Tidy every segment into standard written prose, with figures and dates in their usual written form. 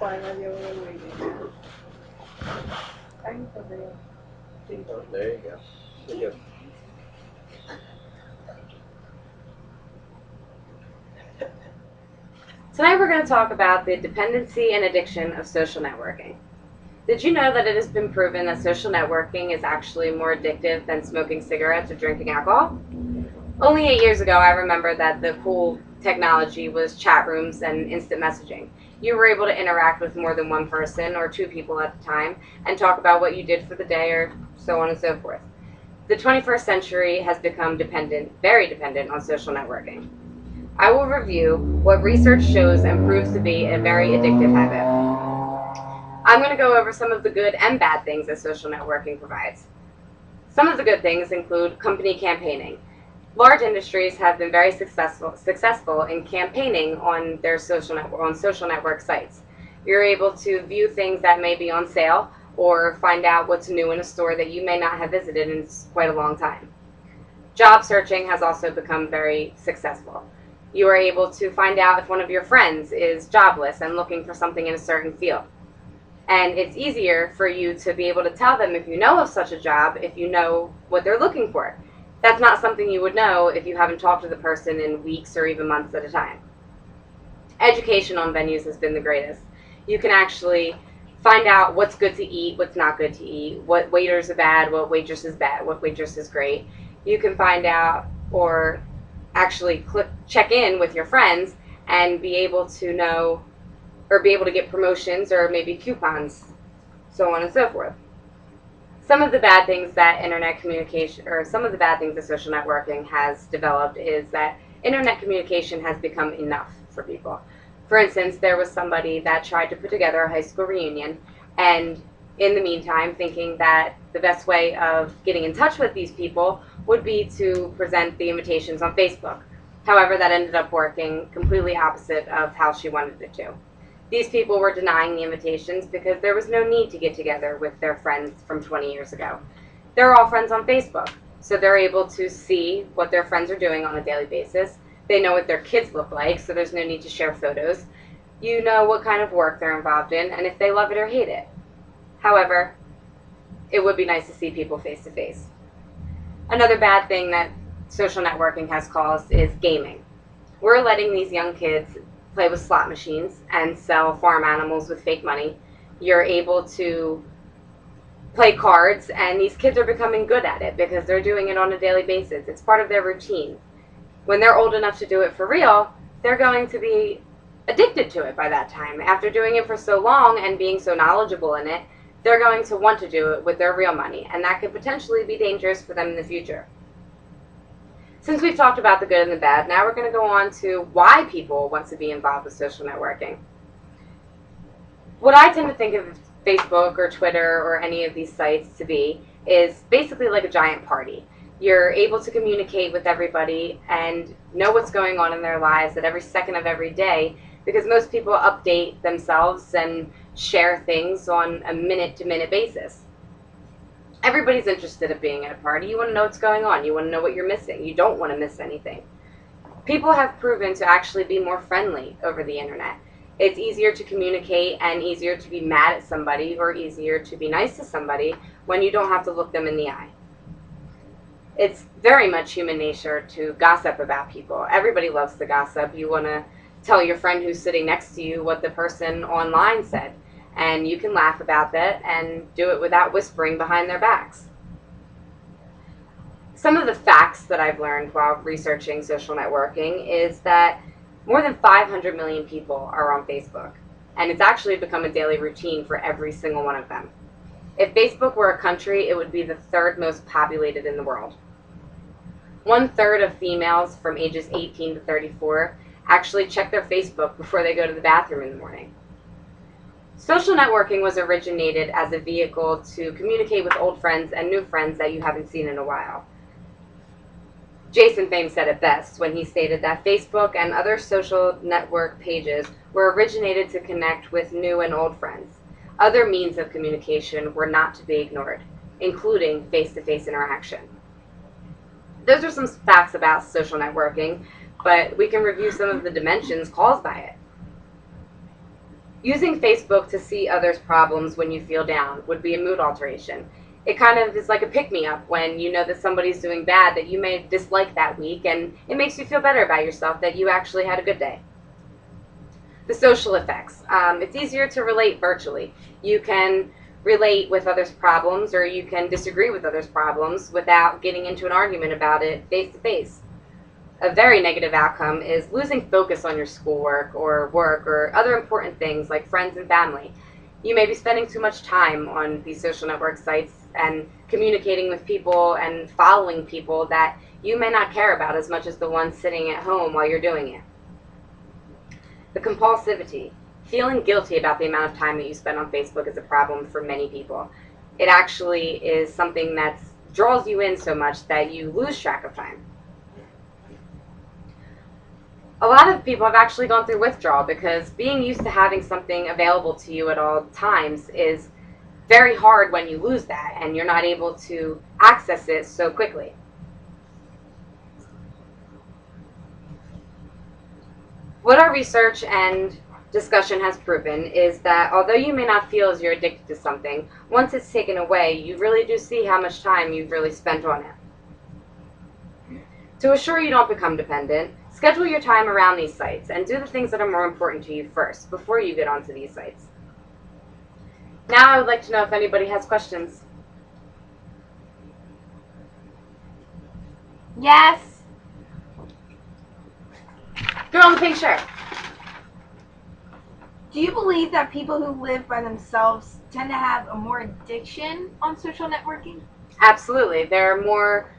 final year we were waiting. Thanks for the thing. Oh, there you go. You're good. Tonight we're going to talk about the dependency and addiction of social networking. Did you know that it has been proven that social networking is actually more addictive than smoking cigarettes or drinking alcohol? Only 8 years ago, I remember that the cool technology was chat rooms and instant messaging. You were able to interact with more than one person or two people at a time and talk about what you did for the day or so on and so forth. The 21st century has become very dependent on social networking. I will review what research shows and proves to be a very addictive habit. I'm going to go over some of the good and bad things that social networking provides. Some of the good things include company campaigning. Large industries have been very successful in campaigning on their social network sites. You're able to view things that may be on sale or find out what's new in a store that you may not have visited in quite a long time. Job searching has also become very successful. You are able to find out if one of your friends is jobless and looking for something in a certain field. And it's easier for you to be able to tell them if you know of such a job, if you know what they're looking for. That's not something you would know if you haven't talked to the person in weeks or even months at a time. Education on venues has been the greatest. You can actually find out what's good to eat, what's not good to eat, what waiters are bad, what waitress is bad, what waitress is great. You can find out or actually check in with your friends and be able to know or be able to get promotions or maybe coupons, so on and so forth. Some of the bad things that internet communication, or some of the bad things that social networking has developed is that internet communication has become enough for people. For instance, there was somebody that tried to put together a high school reunion, and in the meantime, thinking that the best way of getting in touch with these people would be to present the invitations on Facebook. However, that ended up working completely opposite of how she wanted it to. These people were denying the invitations because there was no need to get together with their friends from 20 years ago. They're all friends on Facebook, so they're able to see what their friends are doing on a daily basis. They know what their kids look like, so there's no need to share photos. You know what kind of work they're involved in, and if they love it or hate it. However, it would be nice to see people face to face. Another bad thing that social networking has caused is gaming. We're letting these young kids play with slot machines and sell farm animals with fake money. You're able to play cards, and these kids are becoming good at it because they're doing it on a daily basis. It's part of their routine. When they're old enough to do it for real, they're going to be addicted to it by that time. After doing it for so long and being so knowledgeable in it, they're going to want to do it with their real money, and that could potentially be dangerous for them in the future. Since we've talked about the good and the bad, now we're going to go on to why people want to be involved with social networking. What I tend to think of Facebook or Twitter or any of these sites to be is basically like a giant party. You're able to communicate with everybody and know what's going on in their lives at every second of every day, because most people update themselves and share things on a minute-to-minute basis. Everybody's interested in being at a party. You want to know what's going on. You want to know what you're missing. You don't want to miss anything. People have proven to actually be more friendly over the internet. It's easier to communicate and easier to be mad at somebody or easier to be nice to somebody when you don't have to look them in the eye. It's very much human nature to gossip about people. Everybody loves to gossip. You want to tell your friend who's sitting next to you what the person online said. And you can laugh about that and do it without whispering behind their backs. Some of the facts that I've learned while researching social networking is that more than 500 million people are on Facebook, and it's actually become a daily routine for every single one of them. If Facebook were a country, it would be the third most populated in the world. 1/3 of females from ages 18 to 34 actually check their Facebook before they go to the bathroom in the morning. Social networking was originated as a vehicle to communicate with old friends and new friends that you haven't seen in a while. Jason Fame said it best when he stated that Facebook and other social network pages were originated to connect with new and old friends. Other means of communication were not to be ignored, including face-to-face interaction. Those are some facts about social networking, but we can review some of the dimensions caused by it. Using Facebook to see others' problems when you feel down would be a mood alteration. It kind of is like a pick-me-up when you know that somebody's doing bad that you may dislike that week, and it makes you feel better about yourself that you actually had a good day. The social effects. It's easier to relate virtually. You can relate with others' problems, or you can disagree with others' problems without getting into an argument about it face to face. A very negative outcome is losing focus on your schoolwork or work or other important things like friends and family. You may be spending too much time on these social network sites and communicating with people and following people that you may not care about as much as the ones sitting at home while you're doing it. The compulsivity. Feeling guilty about the amount of time that you spend on Facebook is a problem for many people. It actually is something that draws you in so much that you lose track of time. A lot of people have actually gone through withdrawal because being used to having something available to you at all times is very hard when you lose that and you're not able to access it so quickly. What our research and discussion has proven is that although you may not feel as you're addicted to something, once it's taken away, you really do see how much time you've really spent on it. To assure you don't become dependent, schedule your time around these sites and do the things that are more important to you first before you get onto these sites. Now I would like to know if anybody has questions. Yes. Girl in the pink shirt. Do you believe that people who live by themselves tend to have a more addiction on social networking? Absolutely. They're more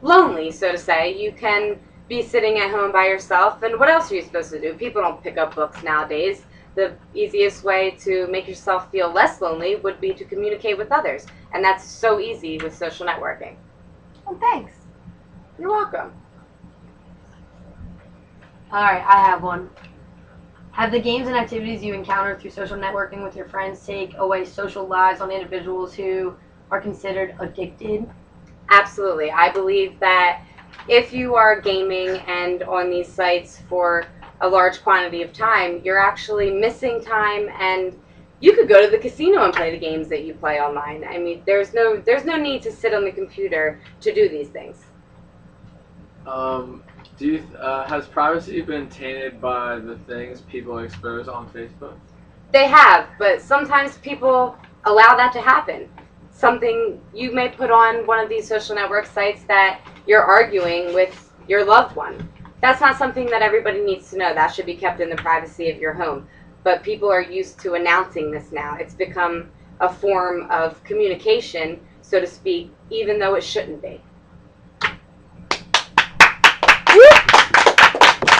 lonely, so to say. You can be sitting at home by yourself, and what else are you supposed to do? People don't pick up books nowadays. The easiest way to make yourself feel less lonely would be to communicate with others, and that's so easy with social networking. Oh, thanks. You're welcome. Alright, I have one. Have the games and activities you encounter through social networking with your friends take away social lives on individuals who are considered addicted? Absolutely. I believe that if you are gaming and on these sites for a large quantity of time, you're actually missing time, and you could go to the casino and play the games that you play online. I mean, there's no need to sit on the computer to do these things. Has privacy been tainted by the things people expose on Facebook? They have, but sometimes people allow that to happen. Something you may put on one of these social network sites that you're arguing with your loved one. That's not something that everybody needs to know. That should be kept in the privacy of your home. But people are used to announcing this now. It's become a form of communication, so to speak, even though it shouldn't be.